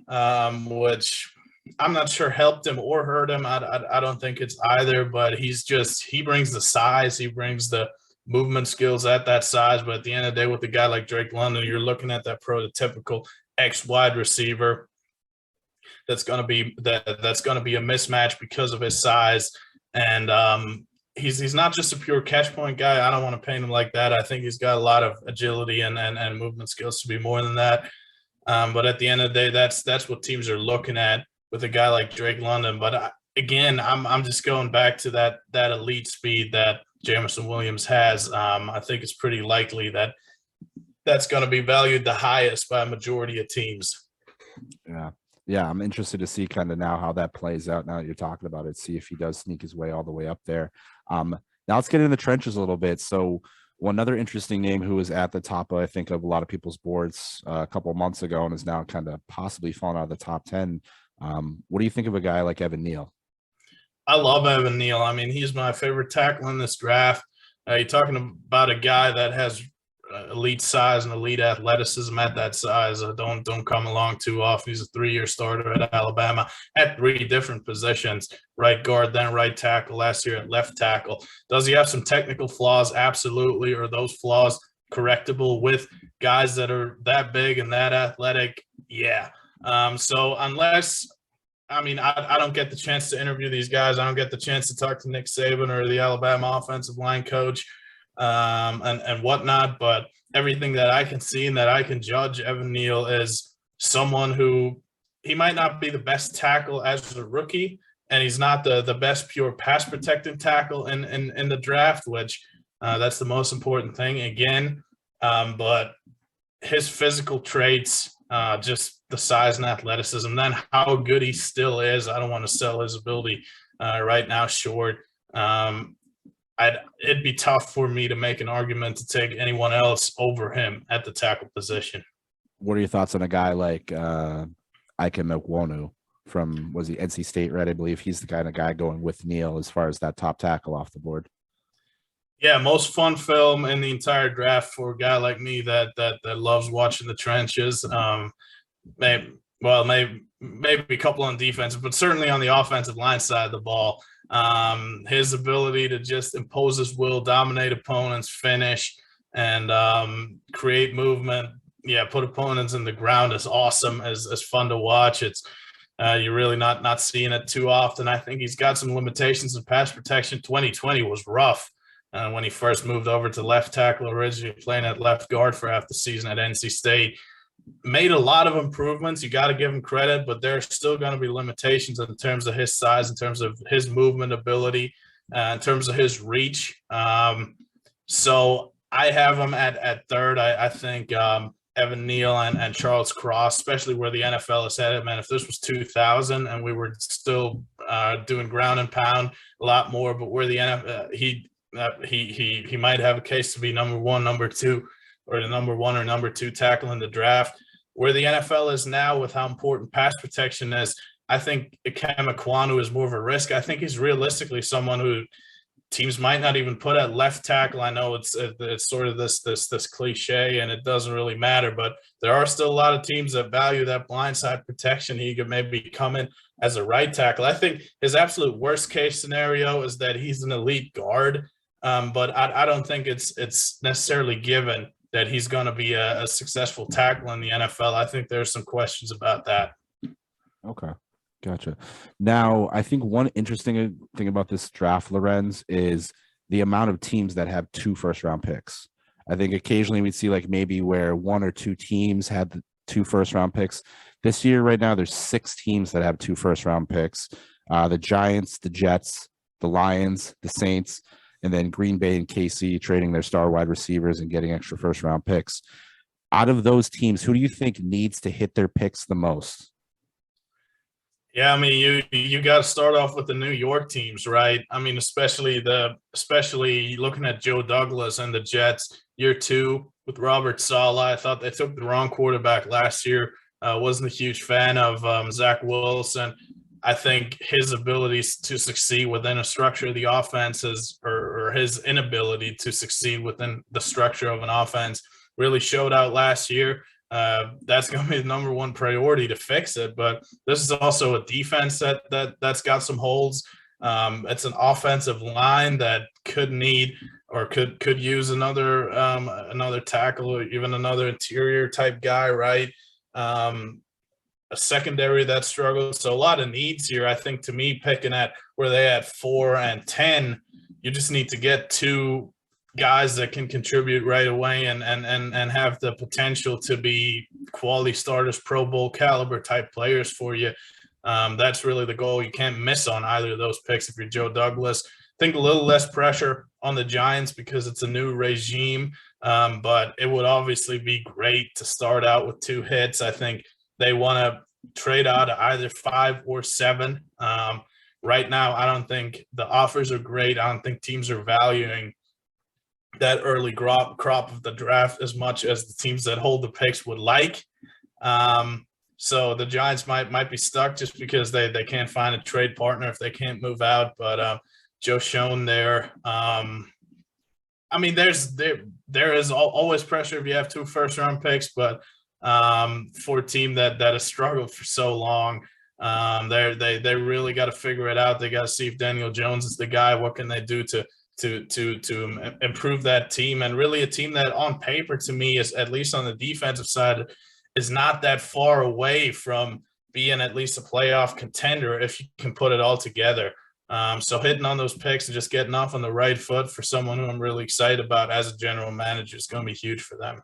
which I'm not sure helped him or hurt him. I don't think it's either, but he brings the size, he brings the movement skills at that size. But at the end of the day, with a guy like Drake London, you're looking at that prototypical X wide receiver that's going to be a mismatch because of his size. And he's not just a pure catch point guy. I don't want to paint him like that. I think he's got a lot of agility and movement skills to be more than that. But at the end of the day, that's what teams are looking at with a guy like Drake London. But again, I'm just going back to that elite speed that Jameson Williams has. I think it's pretty likely that that's going to be valued the highest by a majority of teams. Yeah, I'm interested to see kind of now how that plays out now that you're talking about it, see if he does sneak his way all the way up there. Now let's get in the trenches a little bit. So one other interesting name who was at the top, I think, of a lot of people's boards a couple of months ago and is now kind of possibly fallen out of the top 10. What do you think of a guy like Evan Neal? I love Evan Neal. I mean, he's my favorite tackle in this draft. You're talking about a guy that has elite size and elite athleticism at that size. Don't come along too often. He's a 3-year starter at Alabama at 3 different positions: right guard, then right tackle. Last year at left tackle. Does he have some technical flaws? Absolutely. Are those flaws correctable with guys that are that big and that athletic? Yeah. So unless I don't get the chance to interview these guys. I don't get the chance to talk to Nick Saban or the Alabama offensive line coach and whatnot. But everything that I can see and that I can judge, Evan Neal is someone who he might not be the best tackle as a rookie, and he's not the best pure pass protecting tackle in the draft, which that's the most important thing again. But his physical traits, just the size and athleticism, then how good he still is. I don't want to sell his ability right now short. It'd be tough for me to make an argument to take anyone else over him at the tackle position. What are your thoughts on a guy like Ike Mekwonu from, was he NC State, right? I believe he's the kind of guy going with Neal as far as that top tackle off the board. Yeah, most fun film in the entire draft for a guy like me that loves watching the trenches. Maybe a couple on defense, but certainly on the offensive line side of the ball. His ability to just impose his will, dominate opponents, finish, and create movement. Yeah, put opponents in the ground is awesome. Is fun to watch. It's you're really not seeing it too often. I think he's got some limitations in pass protection. 2020 was rough when he first moved over to left tackle, originally playing at left guard for half the season at NC State. Made a lot of improvements. You got to give him credit, but there's still going to be limitations in terms of his size, in terms of his movement ability, in terms of his reach. So I have him at third. I think Evan Neal and Charles Cross, especially where the NFL is headed. Man, if this was 2000 and we were still doing ground and pound a lot more, but where the NFL, he might have a case to be number 1, number 2, or the number 1 or number 2 tackle in the draft. Where the NFL is now with how important pass protection is, I think Ikem Ekwonu is more of a risk. I think he's realistically someone who teams might not even put at left tackle. I know it's sort of this cliche and it doesn't really matter, but there are still a lot of teams that value that blindside protection. He could maybe come in as a right tackle. I think his absolute worst case scenario is that he's an elite guard, but I don't think it's necessarily given that he's going to be a successful tackle in the NFL. I think there's some questions about that. Okay. Gotcha. Now, I think one interesting thing about this draft, Lorenz, is the amount of teams that have 2 first-round picks. I think occasionally we'd see like maybe where 1 or 2 teams had the 2 first-round picks. This year, right now, there's 6 teams that have 2 first-round picks. The Giants, the Jets, the Lions, the Saints, and then Green Bay and KC trading their star wide receivers and getting extra first-round picks. Out of those teams, who do you think needs to hit their picks the most? Yeah, I mean, you got to start off with the New York teams, right? I mean, especially looking at Joe Douglas and the Jets, year 2 with Robert Saleh. I thought they took the wrong quarterback last year. Wasn't a huge fan of Zach Wilson. I think his abilities to succeed within a structure of the offense or his inability to succeed within the structure of an offense really showed out last year. That's going to be the number 1 priority to fix it. But this is also a defense that's got some holes. It's an offensive line that could need or could use another tackle or even another interior type guy, right? a secondary that struggled. So a lot of needs here. I think, to me, picking at where they had 4 and 10, you just need to get 2 guys that can contribute right away and have the potential to be quality starters, Pro Bowl caliber type players for you. That's really the goal. You can't miss on either of those picks if you're Joe Douglas. I think a little less pressure on the Giants because it's a new regime, but it would obviously be great to start out with 2 hits. I think they want to trade out of either 5 or 7. Right now, I don't think the offers are great. I don't think teams are valuing that early crop of the draft as much as the teams that hold the picks would like. So the Giants might be stuck just because they can't find a trade partner if they can't move out. But Joe Schoen there. I mean, there is always pressure if you have 2 first-round picks, but for a team that has struggled for so long, they really got to figure it out. They got to see if Daniel Jones is the guy. What can they do to improve that team? And really a team that on paper, to me, is, at least on the defensive side, is not that far away from being at least a playoff contender if you can put it all together. So hitting on those picks and just getting off on the right foot for someone who I'm really excited about as a general manager is going to be huge for them.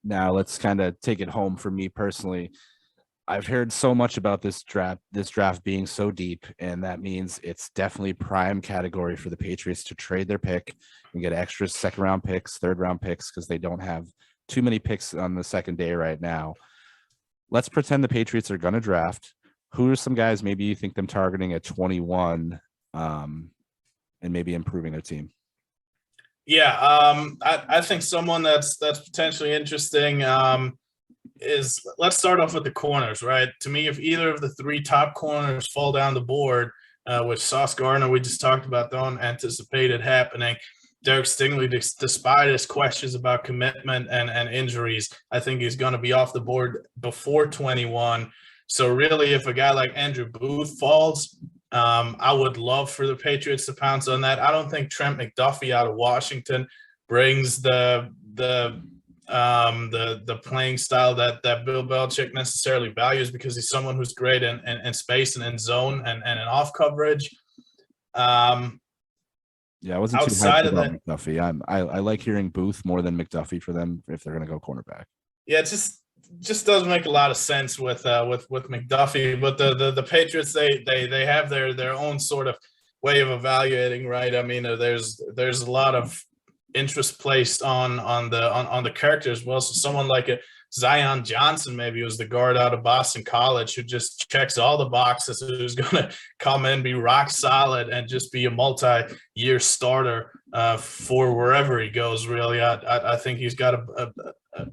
Now let's kind of take it home for me personally. I've heard so much about this draft being so deep, and that means it's definitely prime category for the Patriots to trade their pick and get extra second-round picks, third-round picks, because they don't have too many picks on the second day right now. Let's pretend the Patriots are going to draft. Who are some guys maybe you think them targeting at 21 and maybe improving their team? Yeah, I think someone that's potentially interesting is, let's start off with the corners, right? To me, if either of the 3 top corners fall down the board, with Sauce Gardner, we just talked about, don't anticipate it happening. Derek Stingley, despite his questions about commitment and injuries, I think he's going to be off the board before 21. So really, if a guy like Andrew Booth falls, I would love for the Patriots to pounce on that. I don't think Trent McDuffie out of Washington brings the playing style that Bill Belichick necessarily values, because he's someone who's great in space and in zone and in off coverage. Yeah, I wasn't too hyped about McDuffie. I like hearing Booth more than McDuffie for them if they're going to go cornerback. Yeah, it just doesn't make a lot of sense with McDuffie. But the Patriots, they have their own sort of way of evaluating, right? I mean, there's a lot of interest placed on the character as well. So someone like a Zion Johnson, maybe, was the guard out of Boston College, who just checks all the boxes, who's going to come in, be rock solid, and just be a multi-year starter for wherever he goes. Really, I think he's got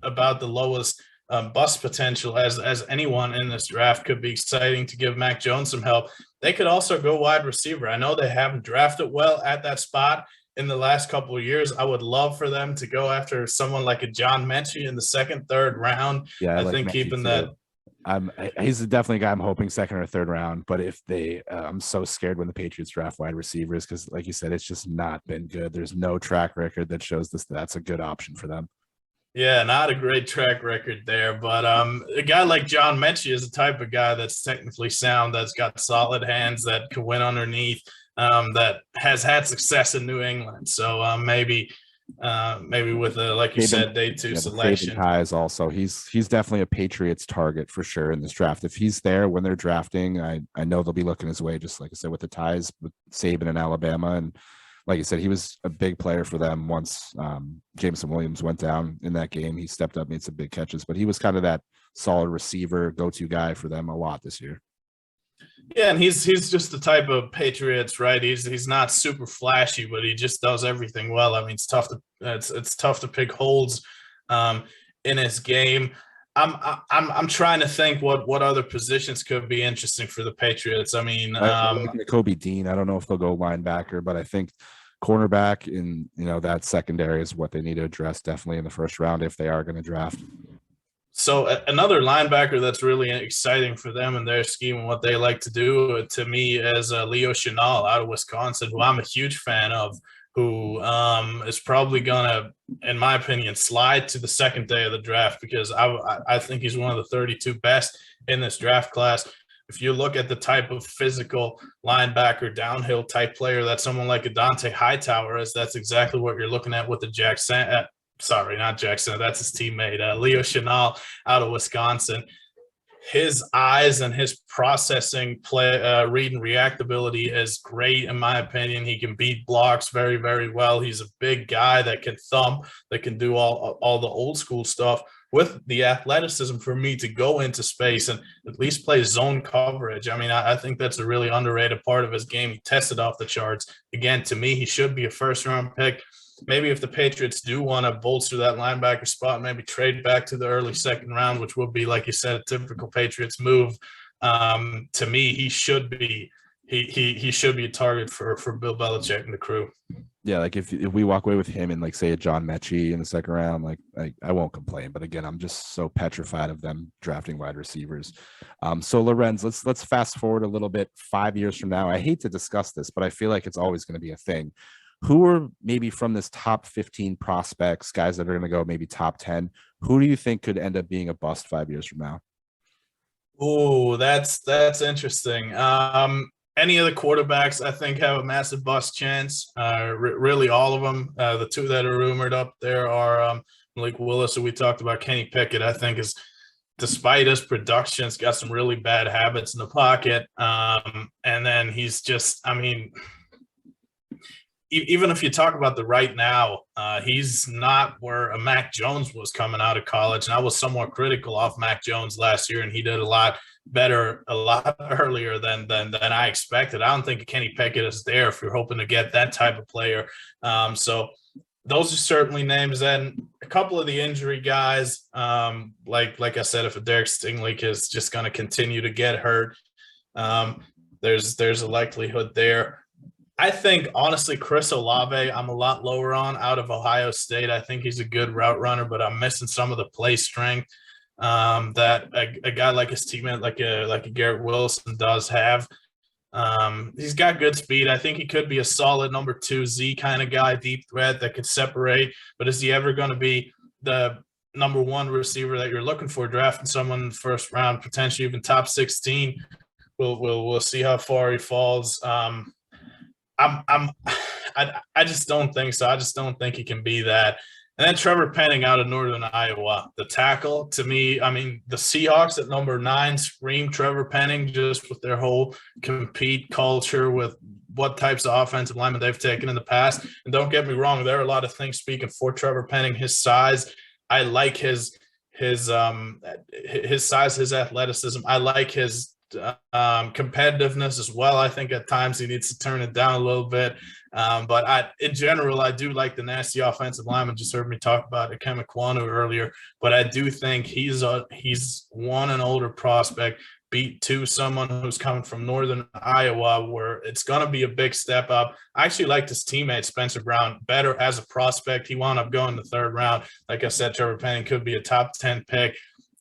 about the lowest bust potential as anyone in this draft. Could be exciting to give Mac Jones some help. They could also go wide receiver. I know they haven't drafted well at that spot in the last couple of years. I would love for them to go after someone like a John Mechie in the 2nd, 3rd round. Yeah, I think keeping that. He's definitely a guy I'm hoping 2nd or 3rd round. But if I'm so scared when the Patriots draft wide receivers, because like you said, it's just not been good. There's no track record that shows that's a good option for them. Yeah, not a great track record there, but a guy like John Mechie is the type of guy that's technically sound, that's got solid hands, that can win underneath, that has had success in New England. So maybe with like you said, day 2 selection. Ties also, he's definitely a Patriots target for sure in this draft. If he's there when they're drafting, I know they'll be looking his way, just like I said, with the ties with Saban and Alabama. And like you said, he was a big player for them once Jameson Williams went down in that game. He stepped up, made some big catches, but he was kind of that solid receiver, go-to guy for them a lot this year. Yeah, and he's just the type of Patriots, right? He's not super flashy, but he just does everything well. I mean, it's tough to pick holes in his game. I'm trying to think what other positions could be interesting for the Patriots. I mean, Kobe Dean. I don't know if they'll go linebacker, but I think cornerback in that secondary is what they need to address definitely in the 1st round if they are going to draft. So another linebacker that's really exciting for them and their scheme and what they like to do, to me, is Leo Chenal out of Wisconsin, who I'm a huge fan of. who is probably gonna, in my opinion, slide to the second day of the draft because I think he's one of the 32 best in this draft class. If you look at the type of physical linebacker, downhill type player that someone like Adante Hightower is, that's exactly what you're looking at with the sorry, not Jackson. That's his teammate, Leo Chenal out of Wisconsin. His eyes and his processing read and react ability is great, in my opinion. He can beat blocks very, very well. He's a big guy that can thump, that can do all the old school stuff with the athleticism for me to go into space and at least play zone coverage. I mean, I think that's a really underrated part of his game. He tested off the charts. Again, to me, he should be a first-round pick. Maybe if the Patriots do want to bolster that linebacker spot, maybe trade back to the early second round, which would be, like you said, a typical Patriots move. To me, he should be he should be a target for Bill Belichick and the crew. Yeah, like if we walk away with him and like say a John Mechie in the second round, like I won't complain. But again, I'm just so petrified of them drafting wide receivers. So Lorenz, let's fast forward a little bit 5 years from now. I hate to discuss this, but I feel like it's always going to be a thing. Who are maybe from this top 15 prospects, guys that are going to go maybe top 10? Who do you think could end up being a bust 5 years from now? Oh, that's interesting. Any of the quarterbacks, I think, have a massive bust chance. Really, all of them. The two that are rumored up there are Malik Willis, who we talked about. Kenny Pickett, I think, is, despite his production, has got some really bad habits in the pocket. And then he's just, I mean, even if you talk about the right now, he's not where a Mac Jones was coming out of college. And I was somewhat critical of Mac Jones last year, and he did a lot better a lot earlier than I expected. I don't think Kenny Pickett is there if you're hoping to get that type of player. So those are certainly names. And a couple of the injury guys, like I said, if a Derek Stingley is just going to continue to get hurt, there's a likelihood there. I think, honestly, Chris Olave, I'm a lot lower on out of Ohio State. I think he's a good route runner, but I'm missing some of the play strength that a guy like his teammate, like a Garrett Wilson, does have. He's got good speed. I think he could be a solid number 2Z kind of guy, deep threat that could separate. But is he ever going to be the number one receiver that you're looking for, drafting someone in the first round, potentially even top 16? We'll see how far he falls. I just don't think so. I just don't think he can be that. And then Trevor Penning out of Northern Iowa, the tackle, to me, I mean, the Seahawks at number 9 scream Trevor Penning just with their whole compete culture, with what types of offensive linemen they've taken in the past. And don't get me wrong, there are a lot of things speaking for Trevor Penning. His size, I like his size, his athleticism. I like his competitiveness as well. I think at times he needs to turn it down a little bit. But in general, I do like the nasty offensive lineman. Just heard me talk about Ikem Ekwonu earlier, but I do think he's one, an older prospect, beat to someone who's coming from Northern Iowa, where it's going to be a big step up. I actually liked his teammate Spencer Brown better as a prospect. He wound up going the 3rd round. Like I said, Trevor Penning could be a top 10 pick.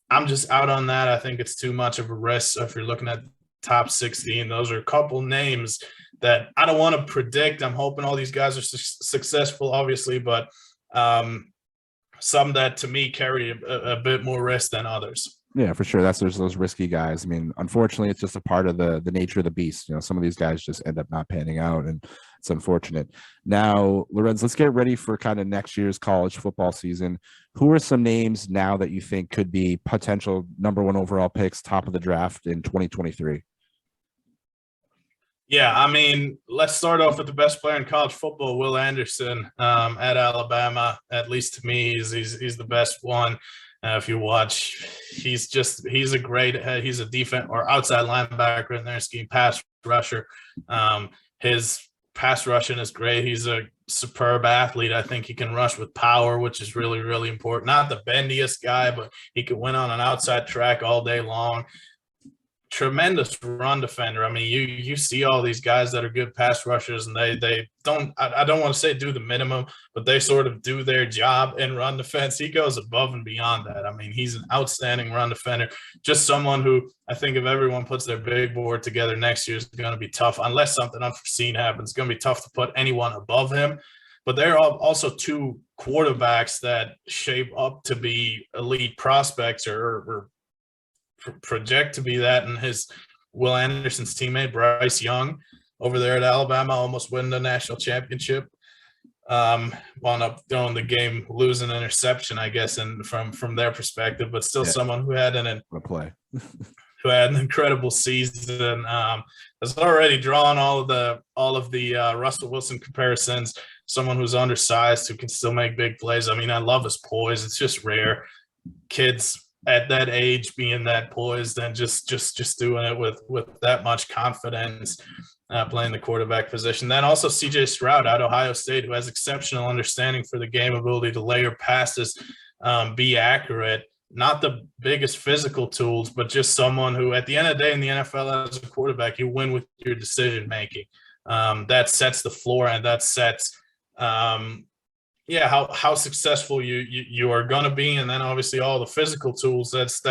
I'm just out on that. I think it's too much of a risk. So if you're looking at top 16, those are a couple names that I don't want to predict. I'm hoping all these guys are successful, obviously, but some that to me carry a bit more risk than others. Yeah, for sure. There's those risky guys. I mean, unfortunately, it's just a part of the nature of the beast. You know, some of these guys just end up not panning out, and it's unfortunate. Now, Lorenz, let's get ready for kind of next year's college football season. Who are some names now that you think could be potential number 1 overall picks, top of the draft in 2023? Yeah, I mean, let's start off with the best player in college football, Will Anderson at Alabama. At least to me, he's the best one. If you watch, he's a defense or outside linebacker in their scheme, pass rusher. His pass rushing is great. He's a superb athlete. I think he can rush with power, which is really, really important. Not the bendiest guy, but he can win on an outside track all day long. Tremendous run defender. I mean, you see all these guys that are good pass rushers, and they don't, I don't want to say do the minimum, but they sort of do their job in run defense. He goes above and beyond that. I mean, he's an outstanding run defender. Just someone who I think if everyone puts their big board together next year is going to be tough, unless something unforeseen happens. It's going to be tough to put anyone above him. but they're also two quarterbacks that shape up to be elite prospects or project to be that. And his Will Anderson's teammate, Bryce Young, over there at Alabama, almost win the national championship. Wound up throwing the game, losing interception, I guess, and from their perspective, but still someone who had who had an incredible season. Has already drawn all of the Russell Wilson comparisons. Someone who's undersized who can still make big plays. I mean, I love his poise. It's just rare. Kids at that age being that poised and just doing it with that much confidence. Playing the quarterback position. Then also C.J. Stroud at Ohio State, who has exceptional understanding for the game, ability to layer passes, be accurate. Not the biggest physical tools, but just someone who, at the end of the day, in the NFL as a quarterback, you win with your decision making. That sets the floor, and that sets, how successful you are going to be. And then obviously all the physical tools. That's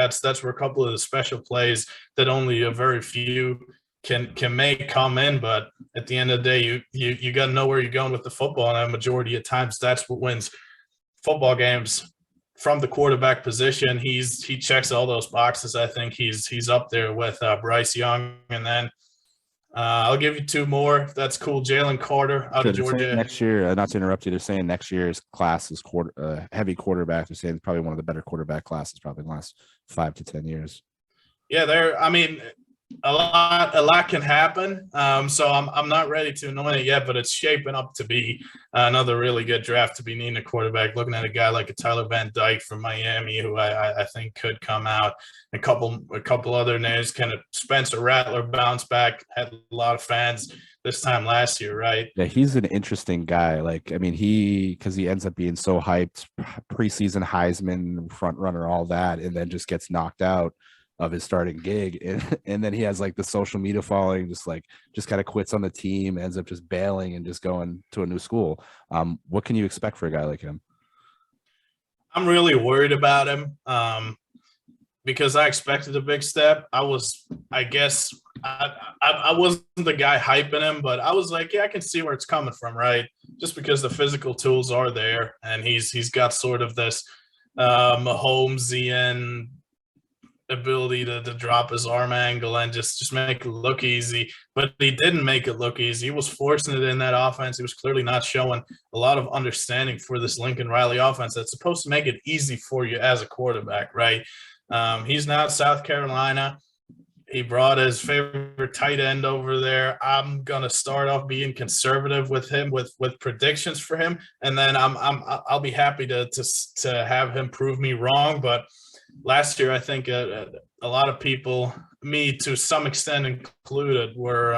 where a couple of the special plays that only a very few can come in, but at the end of the day, you got to know where you're going with the football, and a majority of times that's what wins football games from the quarterback position. He checks all those boxes. I think he's up there with Bryce Young, and then I'll give you two more if that's cool. Jalen Carter out of Georgia. Next year, not to interrupt you, they're saying next year's class is heavy quarterback. They're saying it's probably one of the better quarterback classes probably in the last 5 to 10 years. Yeah, a lot can happen. So I'm not ready to anoint it yet, but it's shaping up to be another really good draft to be needing a quarterback. Looking at a guy like a Tyler Van Dyke from Miami, who I think could come out. A couple other names, kind of Spencer Rattler bounced back, had a lot of fans this time last year, right? Yeah, he's an interesting guy. Because he ends up being so hyped, preseason Heisman front runner, all that, and then just gets knocked out of his starting gig, and then he has like the social media following, just kind of quits on the team, ends up just bailing and just going to a new school. What can you expect for a guy like him? I'm really worried about him because I expected a big step. I wasn't the guy hyping him, but I was like, yeah, I can see where it's coming from, right? Just because the physical tools are there, and he's got sort of this Mahomesian ability to drop his arm angle and just make it look easy, but he didn't make it look easy. He was forcing it in that offense. He was clearly not showing a lot of understanding for this Lincoln Riley offense that's supposed to make it easy for you as a quarterback, right? He's now at South Carolina. He brought his favorite tight end over there. I'm gonna start off being conservative with him with predictions for him, and then I'll be happy to have him prove me wrong. But last year, I think a lot of people, me to some extent included, were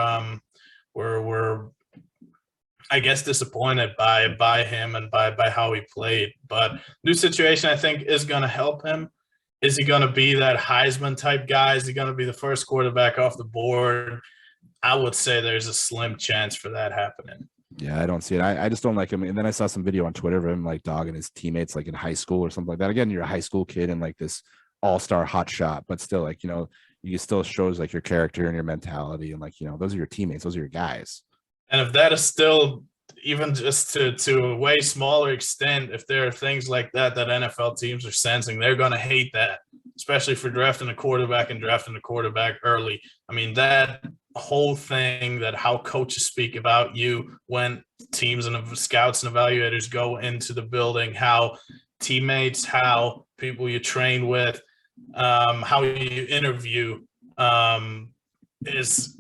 I guess disappointed by him and by how he played. But new situation, I think, is going to help him. Is he going to be that Heisman type guy? Is he going to be the first quarterback off the board? I would say there's a slim chance for that happening. Yeah, I don't see it. I just don't like him. And then I saw some video on Twitter of him like dogging his teammates like in high school or something like that. Again, you're a high school kid and like this all-star hot shot, but still, like, you still shows like your character and your mentality, and like, those are your teammates, those are your guys. And if that is still, even just to a way smaller extent, if there are things like that NFL teams are sensing, they're going to hate that, especially for drafting a quarterback early. I mean, that whole thing, that how coaches speak about you when teams and scouts and evaluators go into the building, how teammates, how people you train with, how you interview, is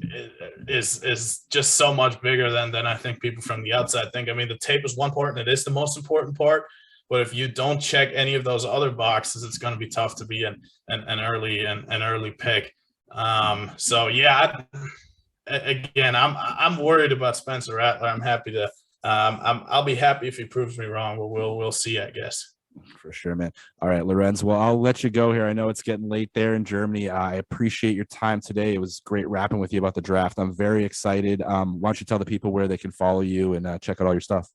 just so much bigger than I think people from the outside think. I mean, the tape is one part, and it is the most important part. But if you don't check any of those other boxes, it's going to be tough to be an early pick. So yeah, again, I'm worried about Spencer Rattler. I'm happy to. I'll be happy if he proves me wrong. But we'll see, I guess. For sure, man. All right, Lorenz. Well, I'll let you go here. I know it's getting late there in Germany. I appreciate your time today. It was great rapping with you about the draft. I'm very excited. Why don't you tell the people where they can follow you and check out all your stuff?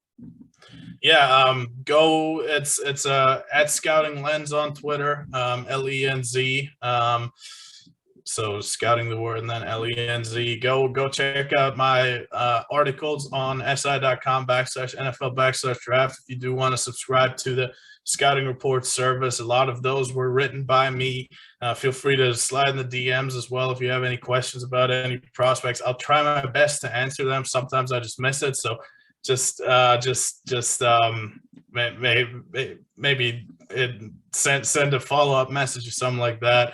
Yeah, go. It's at Scouting Lens on Twitter, LENZ. So Scouting the Word and then Lenz. Go check out my articles on si.com/NFL/draft. If you do want to subscribe to the Scouting Report service, a lot of those were written by me. Feel free to slide in the DMs as well if you have any questions about any prospects. I'll try my best to answer them. Sometimes I just miss it, so just maybe send a follow-up message or something like that.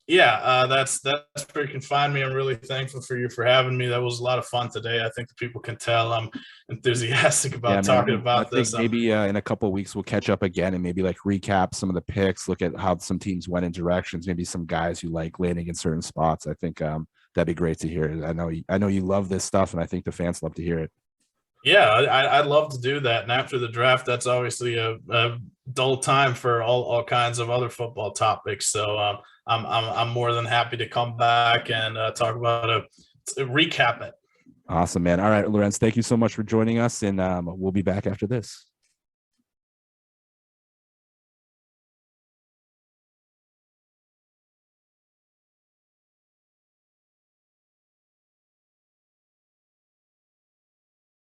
That's where you can find me. I'm really thankful for you for having me. That was a lot of fun today. I think the people can tell I'm enthusiastic about talking about this. Maybe in a couple of weeks we'll catch up again and maybe like recap some of the picks, look at how some teams went in directions, maybe some guys you like landing in certain spots. I think that'd be great to hear. I know you love this stuff, and I think the fans love to hear it. Yeah, I'd love to do that. And after the draft, that's obviously a dull time for all kinds of other football topics. So I'm more than happy to come back and talk about recap it. Awesome, man. All right, Lorenz, thank you so much for joining us, and we'll be back after this.